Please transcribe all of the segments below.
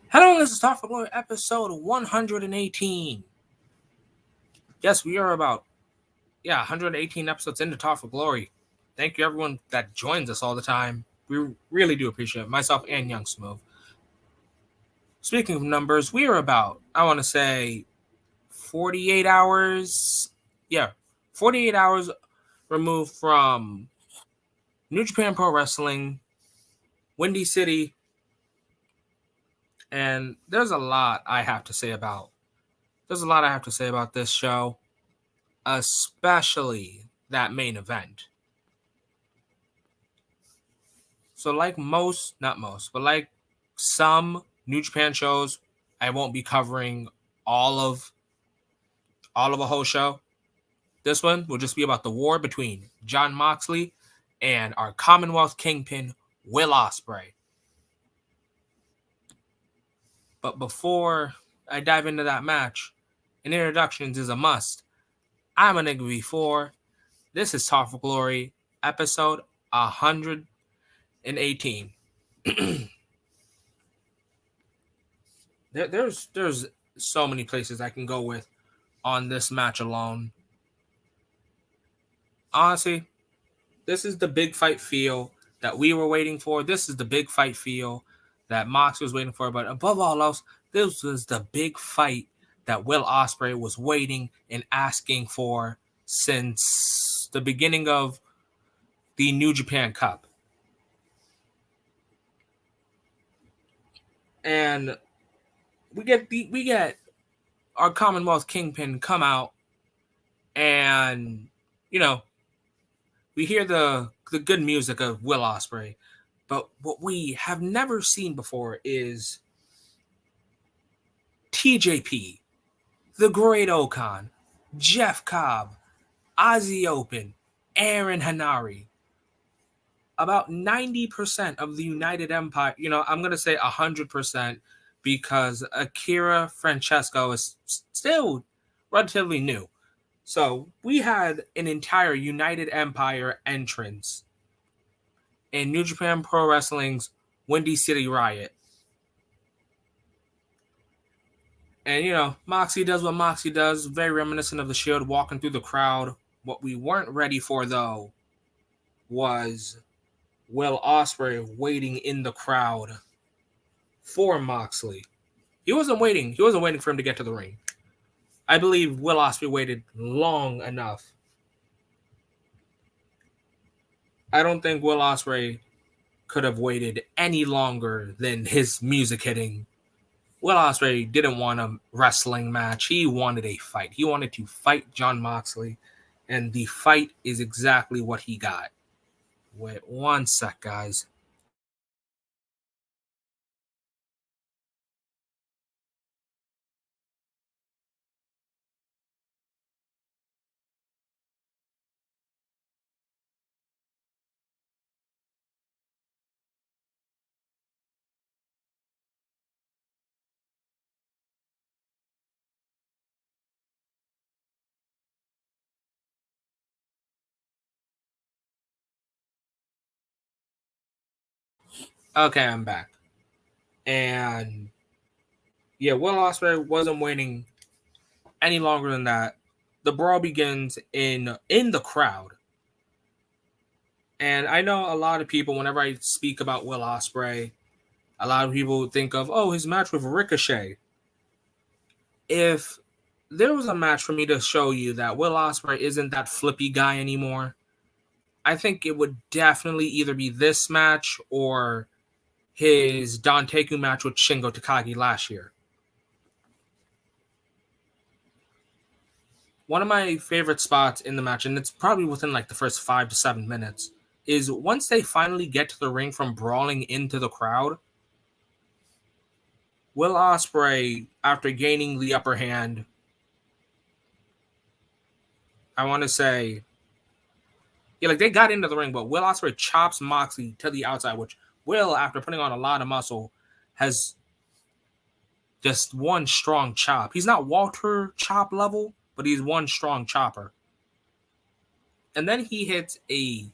Hello, this is Talk for Glory, episode 118. Yes, we are about 118 episodes into Talk for Glory. Thank you, everyone that joins us all the time. We really do appreciate it, myself and Young Smooth. Speaking of numbers, we are about, 48 hours. 48 hours removed from New Japan Pro Wrestling, Windy City, and there's a lot I have to say about. This show, especially that main event. So like some New Japan shows, I won't be covering all of a whole show. This one will just be about the war between Jon Moxley and our Commonwealth Kingpin, Will Ospreay. But before I dive into that match, an introduction is a must. I'm a nigga before. This is Talk for Glory, episode 118. there's so many places I can go with on this match alone. Honestly, this is the big fight feel that we were waiting for. This is the big fight feel that Mox was waiting for. But above all else, this was the big fight that Will Ospreay was waiting and asking for since the beginning of the New Japan Cup. And we get our Commonwealth Kingpin come out, and we hear the good music of Will Ospreay, but what we have never seen before is TJP, the Great Okan, Jeff Cobb, Ozzy Open, Aaron Hanari. About 90% of the United Empire, I'm going to say 100% because Akira Francesco is still relatively new. So we had an entire United Empire entrance in New Japan Pro Wrestling's Windy City Riot. And, Moxley does what Moxley does, very reminiscent of the Shield, walking through the crowd. What we weren't ready for, though, was Will Ospreay waiting in the crowd for Moxley. He wasn't waiting for him to get to the ring. I believe Will Ospreay waited long enough. I don't think Will Ospreay could have waited any longer than his music hitting. Will Ospreay didn't want a wrestling match. He wanted a fight. He wanted to fight Jon Moxley, and the fight is exactly what he got. Wait one sec, guys. Okay, I'm back. And Will Ospreay wasn't waiting any longer than that. The brawl begins in the crowd. And I know a lot of people, whenever I speak about Will Ospreay, a lot of people think of, his match with Ricochet. If there was a match for me to show you that Will Ospreay isn't that flippy guy anymore, I think it would definitely either be this match or his Danteku match with Shingo Takagi last year. One of my favorite spots in the match, and it's probably within like the first 5 to 7 minutes, is once they finally get to the ring from brawling into the crowd, Will Ospreay, after gaining the upper hand, I want to say, they got into the ring, but Will Ospreay chops Moxley to the outside, which Will, after putting on a lot of muscle, has just one strong chop. He's not Walter chop level, but he's one strong chopper. And then he hits a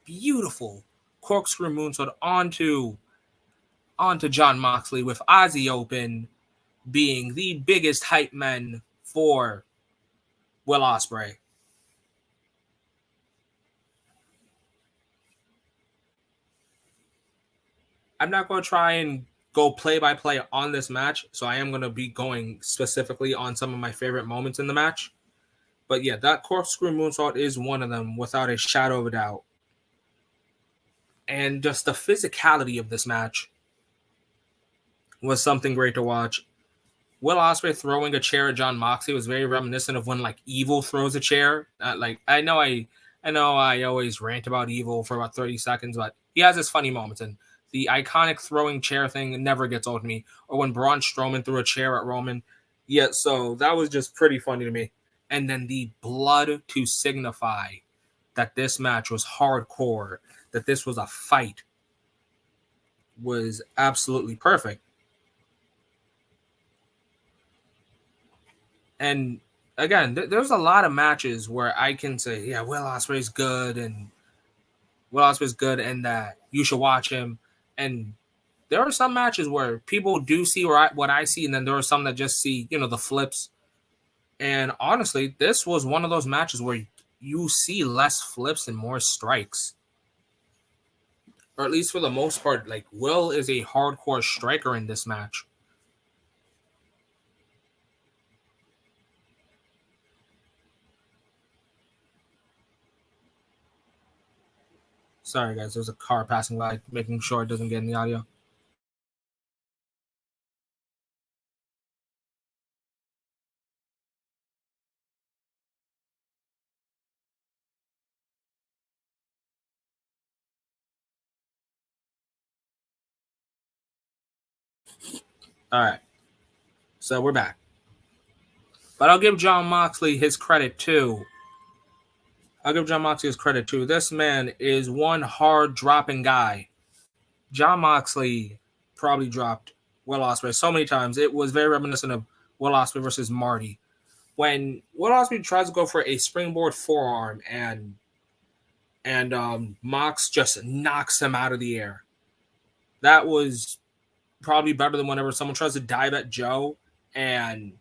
beautiful corkscrew moonsault onto on to Jon Moxley, with Aussie Open being the biggest hype men for Will Ospreay. I'm not going to try and go play by play on this match, so I am going to be going specifically on some of my favorite moments in the match. But yeah, that corkscrew moonsault is one of them without a shadow of a doubt. And just the physicality of this match was something great to watch. Will Ospreay throwing a chair at Jon Moxley was very reminiscent of when like Evil throws a chair. I know I always rant about Evil for about 30 seconds, but he has his funny moments, and the iconic throwing chair thing never gets old to me. Or when Braun Strowman threw a chair at Roman. Yeah, so that was just pretty funny to me. And then the blood to signify that this match was hardcore, that this was a fight, was absolutely perfect. And again, there's a lot of matches where I can say, yeah, Will Ospreay's good, and that you should watch him. And there are some matches where people do see what I see, and then there are some that just see, the flips. And honestly, this was one of those matches where you see less flips and more strikes. Or at least for the most part, like Will is a hardcore striker in this match. Sorry, guys. There's a car passing by, making sure it doesn't get in the audio. All right. So we're back. But I'll give Jon Moxley his credit too. This man is one hard dropping guy. Jon Moxley probably dropped Will Ospreay so many times. It was very reminiscent of Will Ospreay versus Marty. When Will Ospreay tries to go for a springboard forearm and Mox just knocks him out of the air. That was probably better than whenever someone tries to dive at Joe and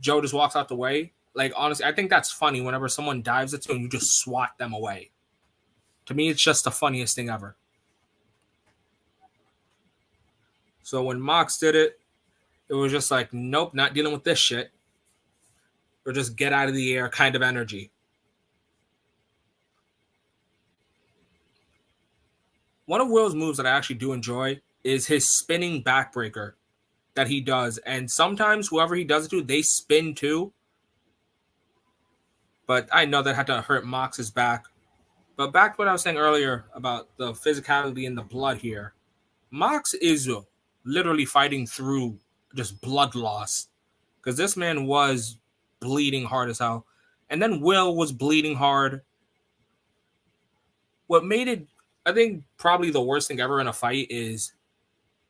Joe just walks out the way. Like, honestly, I think that's funny whenever someone dives at you and you just swat them away. To me, it's just the funniest thing ever. So when Mox did it, it was just like, nope, not dealing with this shit. Or just get out of the air kind of energy. One of Will's moves that I actually do enjoy is his spinning backbreaker that he does. And sometimes whoever he does it to, they spin too. But I know that had to hurt Mox's back. But back to what I was saying earlier about the physicality and the blood here. Mox is literally fighting through just blood loss. Because this man was bleeding hard as hell. And then Will was bleeding hard. What made it, I think, probably the worst thing ever in a fight is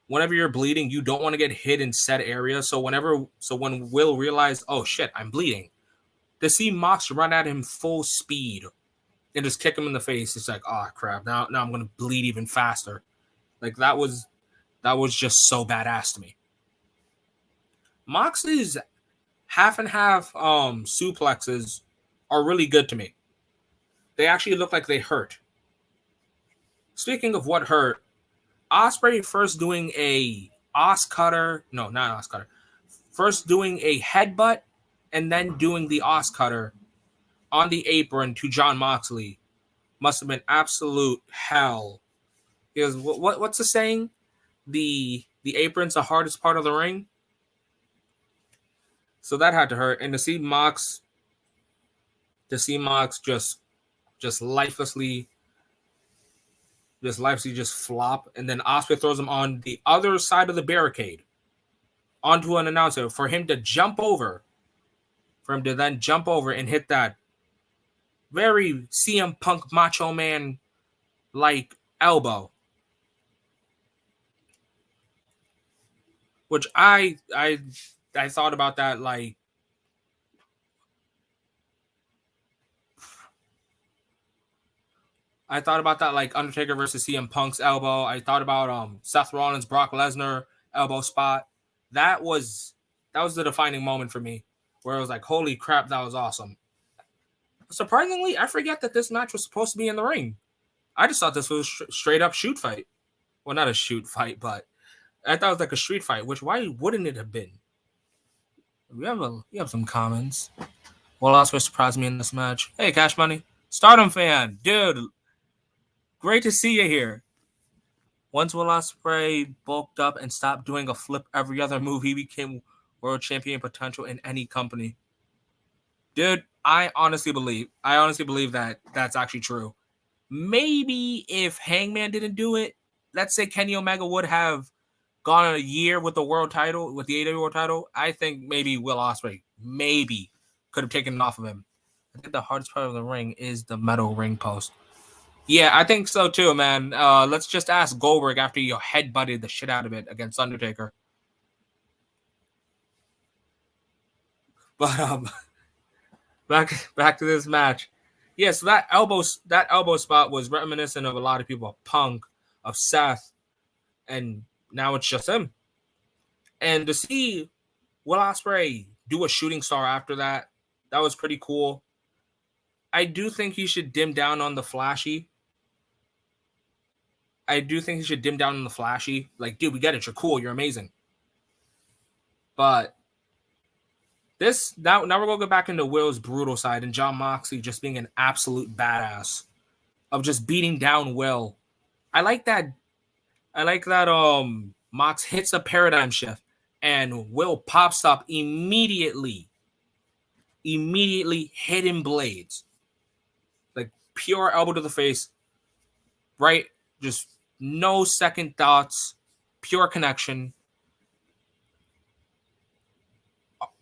whenever you're bleeding, you don't want to get hit in set area. So when Will realized, oh shit, I'm bleeding, to see Mox run at him full speed and just kick him in the face, it's like, oh crap, now I'm gonna bleed even faster. Like that was just so badass to me. Mox's half and half suplexes are really good to me. They actually look like they hurt. Speaking of what hurt, Ospreay first doing a Os cutter. No, not Os cutter. First doing a headbutt and then doing the Os cutter on the apron to Jon Moxley must have been absolute hell. Because what's the saying? The apron's the hardest part of the ring. So that had to hurt. And to see Mox just lifelessly just flop, and then Ospreay throws him on the other side of the barricade onto an announcer for him to then jump over and hit that very CM Punk Macho Man like elbow, which I thought about that like I thought about that like Undertaker versus CM Punk's elbow. I thought about Seth Rollins, Brock Lesnar elbow spot. That was the defining moment for me, where it was like, holy crap, that was awesome. Surprisingly, I forget that this match was supposed to be in the ring. I just thought this was straight up shoot fight. Well, not a shoot fight, but I thought it was like a street fight. Which why wouldn't it have been? We have some comments. Will Ospreay surprised me in this match. Hey, Cash Money, Stardom fan, dude. Great to see you here. Once Will Ospreay bulked up and stopped doing a flip every other move, he became world champion potential in any company. Dude, I honestly believe that that's actually true. Maybe if Hangman didn't do it, let's say Kenny Omega would have gone a year with the world title, with the AEW world title, I think maybe Will Ospreay could have taken it off of him. I think the hardest part of the ring is the metal ring post. Yeah, I think so too, man. Let's just ask Goldberg after you headbutted the shit out of it against Undertaker. But back to this match. Yeah, so that elbow spot was reminiscent of a lot of people, of Punk, of Seth, and now it's just him. And to see Will Ospreay do a shooting star after that was pretty cool. I do think he should dim down on the flashy. Like, dude, we get it. You're cool. You're amazing. But this now we're gonna go back into Will's brutal side and Jon Moxley just being an absolute badass of just beating down Will. I like that. Mox hits a paradigm shift and Will pops up immediately hitting blades. Like pure elbow to the face. Right? Just no second thoughts. Pure connection.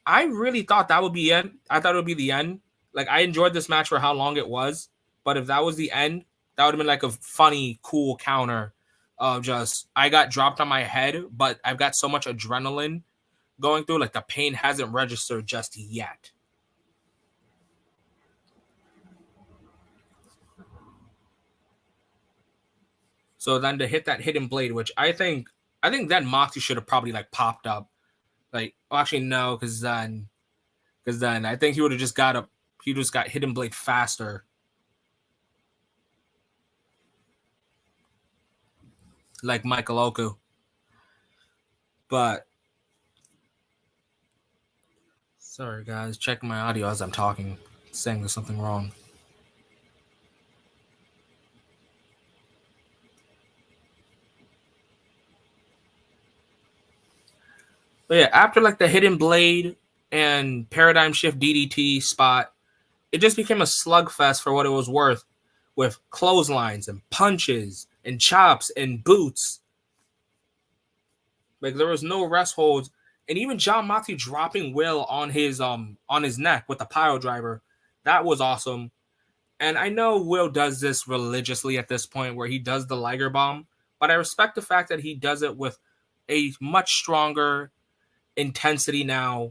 I really thought that would be it. I thought it would be the end. Like, I enjoyed this match for how long it was. But if that was the end, that would have been like a funny, cool counter of just, I got dropped on my head, but I've got so much adrenaline going through, like the pain hasn't registered just yet. So then to hit that hidden blade, which I think then Moxley should have probably like popped up. Like, well, actually no, because then I think he would have just got hidden blade faster. Like Michael Oku. But sorry guys, checking my audio as I'm talking, saying there's something wrong. But yeah, after like the hidden blade and paradigm shift DDT spot, it just became a slugfest for what it was worth, with clotheslines and punches and chops and boots. Like, there was no rest holds, and even Jon Moxley dropping Will on his neck with the pile driver, that was awesome. And I know Will does this religiously at this point, where he does the Liger Bomb, but I respect the fact that he does it with a much stronger intensity now,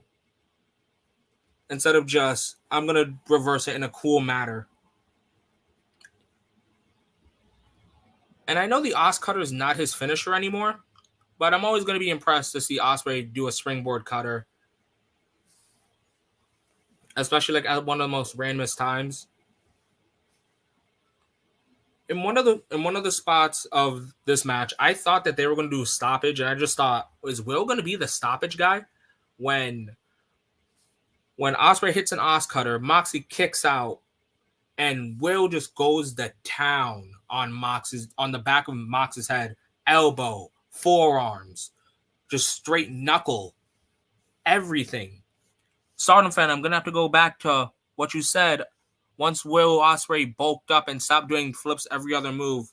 instead of just, I'm going to reverse it in a cool manner. And I know the Os Cutter is not his finisher anymore, but I'm always going to be impressed to see Ospreay do a springboard cutter, especially like at one of the most randomest times. In one of the spots of this match, I thought that they were going to do a stoppage, and I just thought, is Will going to be the stoppage guy? When Ospreay hits an Os Cutter, Moxley kicks out, and Will just goes to town on the back of Mox's head, elbow, forearms, just straight knuckle, everything. Stardom fan, I'm gonna have to go back to what you said. Once Will Ospreay bulked up and stopped doing flips every other move,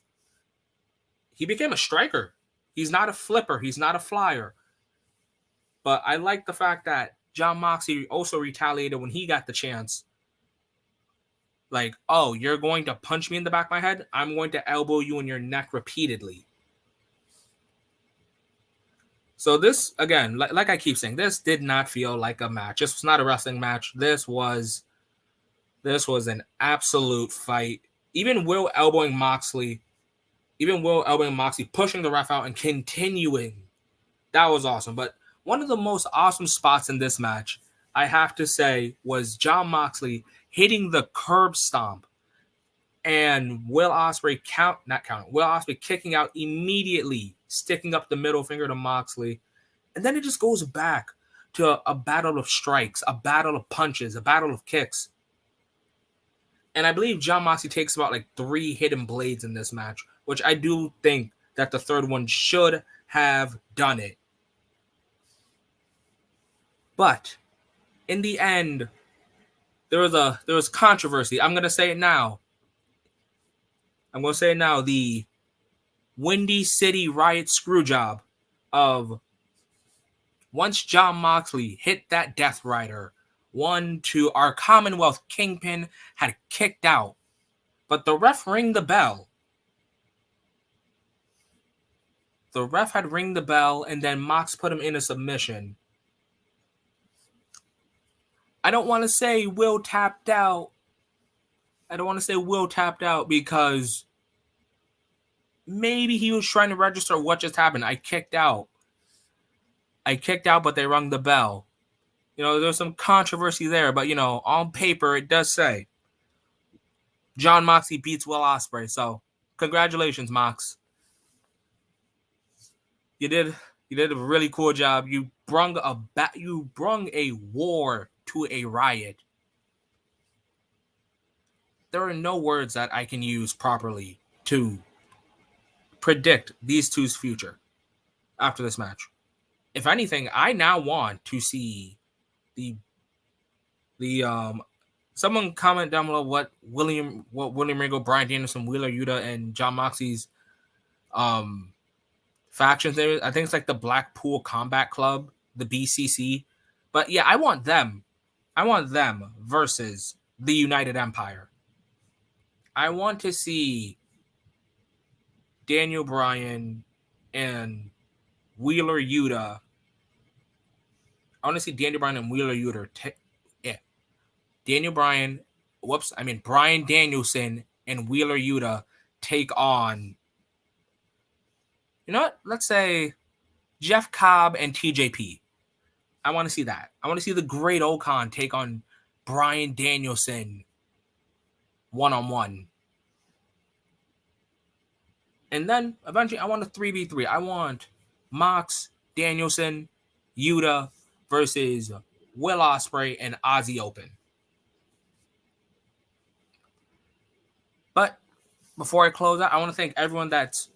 he became a striker. He's not a flipper. He's not a flyer. But I like the fact that Jon Moxley also retaliated when he got the chance. Like, oh, you're going to punch me in the back of my head? I'm going to elbow you in your neck repeatedly. So this, again, like I keep saying, this did not feel like a match. This was not a wrestling match. This was an absolute fight. even Will elbowing Moxley, pushing the ref out and continuing. That was awesome. But one of the most awesome spots in this match, I have to say, was Jon Moxley hitting the curb stomp and Will Ospreay kicking out immediately, sticking up the middle finger to Moxley. And then it just goes back to a battle of strikes, a battle of punches, a battle of kicks. And I believe Jon Moxley takes about like 3 hidden blades in this match, which I do think that the third one should have done it. But in the end, there was controversy. I'm gonna say it now. The Windy City Riot screwjob of once Jon Moxley hit that Death Rider, 1-2, our Commonwealth Kingpin had kicked out. But the ref rang the bell. The ref had ring the bell, and then Mox put him in a submission. I don't want to say Will tapped out. Because maybe he was trying to register what just happened. I kicked out, but they rung the bell. There's some controversy there, but, on paper, it does say Jon Moxley beats Will Ospreay. So, congratulations, Mox. You did a really cool job. You brung a war to a Riot. There are no words that I can use properly to predict these two's future after this match. If anything, I now want to see the someone comment down below what William Regal, Bryan Danielson, Wheeler Yuta, and Jon Moxley's factions. I think it's like the Blackpool Combat Club, the BCC. But yeah, I want them versus the United Empire. I want to see Daniel Bryan and Wheeler Yuta. Bryan Danielson and Wheeler Yuta take on, let's say Jeff Cobb and TJP. I want to see that. I want to see the Great Okan take on Bryan Danielson one-on-one. And then eventually I want a 3v3. I want Mox, Danielson, Yuta versus Will Ospreay and Aussie Open. But before I close out, I want to thank everyone that's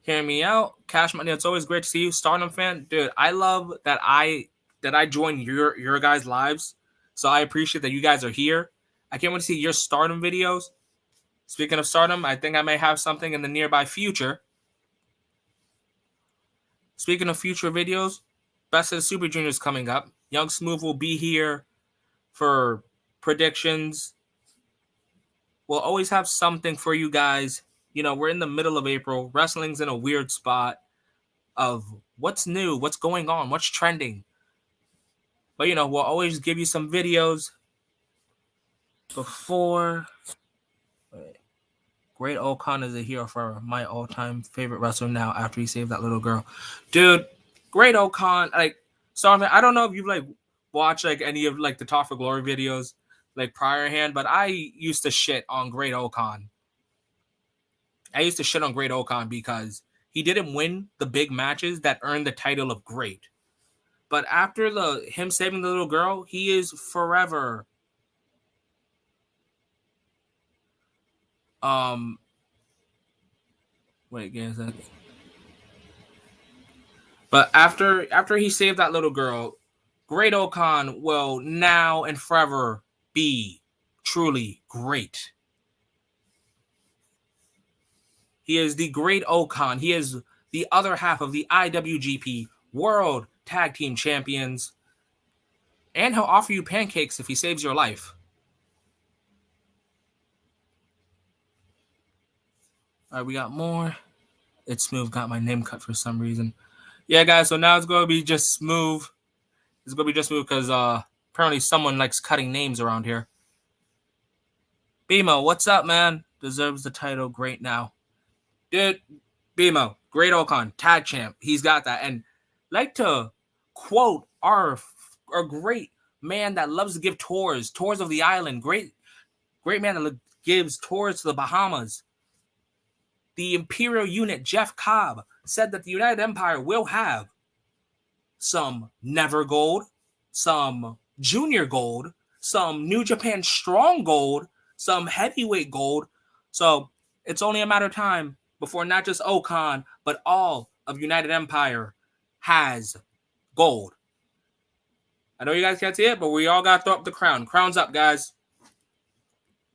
hearing me out. Cash Money, it's always great to see you. Stardom fan, dude, I love that I join your guys' lives. So I appreciate that you guys are here. I can't wait to see your Stardom videos. Speaking of Stardom, I think I may have something in the nearby future. Speaking of future videos, Best of the Super Juniors coming up. Young Smooth will be here for predictions. We'll always have something for you guys. We're in the middle of April. Wrestling's in a weird spot of what's new, what's going on, what's trending. But, we'll always give you some videos before. Great Okan is a hero for my all-time favorite wrestler now after he saved that little girl. Dude, Great Okan, I don't know if you've, watched, any of, the Talk for Glory videos, prior hand, but I used to shit on Great Okan. Because he didn't win the big matches that earned the title of great. But after him saving the little girl, he is forever wait, give me a second. But after he saved that little girl, Great Okan will now and forever be truly great. He is the Great Okan. He is the other half of the IWGP World Tag Team Champions. And he'll offer you pancakes if he saves your life. All right, we got more. It's Smooth got my name cut for some reason. Yeah, guys, so now it's going to be just Smooth. It's going to be just Smooth because apparently someone likes cutting names around here. Bimo, what's up, man? deserves the title great now. Dude, BMO, Great Okan, tag champ. He's got that. And like to quote our great man that loves to give tours of the island. Great man that gives tours to the Bahamas. The Imperial unit, Jeff Cobb, said that the United Empire will have some Never Gold, some Junior Gold, some New Japan Strong Gold, some Heavyweight Gold. So it's only a matter of time before not just Okan, but all of United Empire has gold. I know you guys can't see it, but we all got to throw up the crown. Crown's up, guys.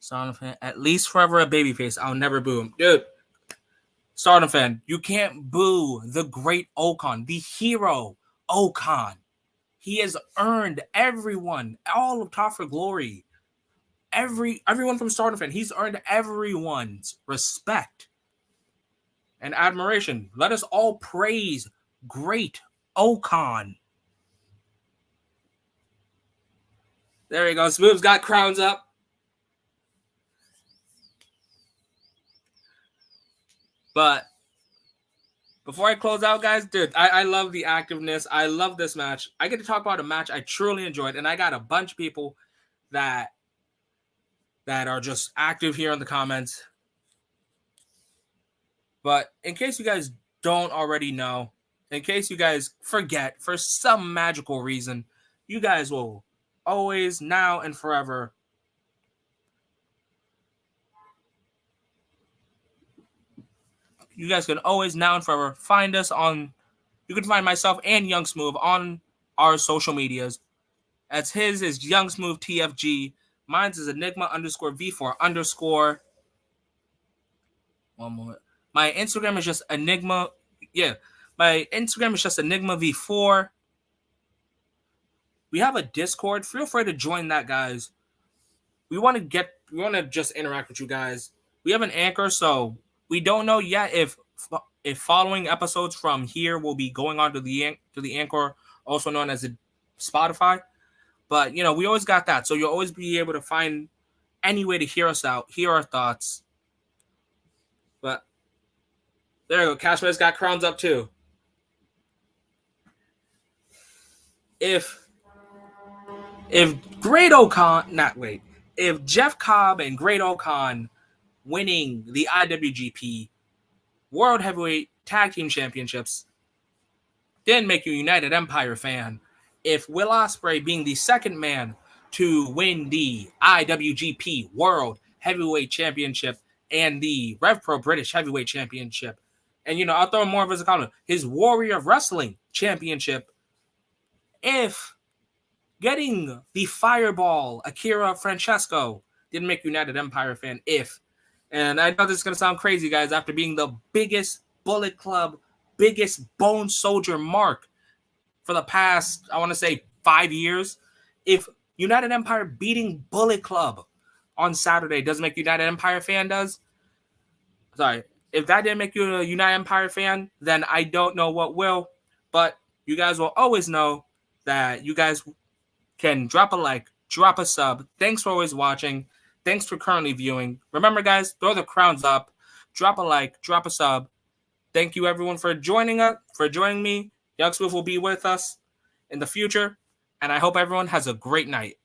Stardom fan, at least forever a babyface. I'll never boo him. Dude, Stardom fan, you can't boo the great Okan, the hero Okan. He has earned everyone, all of Top for Glory, everyone from Stardom fan. He's earned everyone's respect and admiration. Let us all praise great Okan. There you go. Smooth's got crowns up. But before I close out, guys, dude, I love the activeness. I love this match. I get to talk about a match I truly enjoyed, and I got a bunch of people that are just active here in the comments. But in case you guys don't already know, in case you guys forget for some magical reason, you guys will always, now and forever, you guys can always, now and forever, find us on, you can find myself and Young Smooth on our social medias. As his is Young Smooth TFG. Mine's is Enigma_V4_. One more. My Instagram is just Enigma. Yeah. My Instagram is just EnigmaV4. We have a Discord. Feel free to join that, guys. We want to just interact with you guys. We have an Anchor, so we don't know yet if following episodes from here will be going on to the Anchor, also known as the Spotify. But, you know, we always got that. So you'll always be able to find any way to hear us out, hear our thoughts. But there you go. Cashman's got crowns up too. If Great Okan, if Jeff Cobb and Great Okan winning the IWGP World Heavyweight Tag Team Championships didn't make you a United Empire fan, if Will Ospreay being the second man to win the IWGP World Heavyweight Championship and the Rev Pro British Heavyweight Championship, and, you know, I'll throw more of his comment, his Warrior Wrestling Championship, if getting the Fireball Akira Francesco didn't make United Empire fan, and I know this is going to sound crazy, guys, after being the biggest Bullet Club, biggest Bone Soldier mark for the past, I want to say, 5 years, if United Empire beating Bullet Club on Saturday doesn't make United Empire fan if that didn't make you a United Empire fan, then I don't know what will. But you guys will always know that you guys can drop a like, drop a sub. Thanks for always watching. Thanks for currently viewing. Remember, guys, throw the crowns up, drop a like, drop a sub. Thank you, everyone, for joining me. Young Smooth will be with us in the future, and I hope everyone has a great night.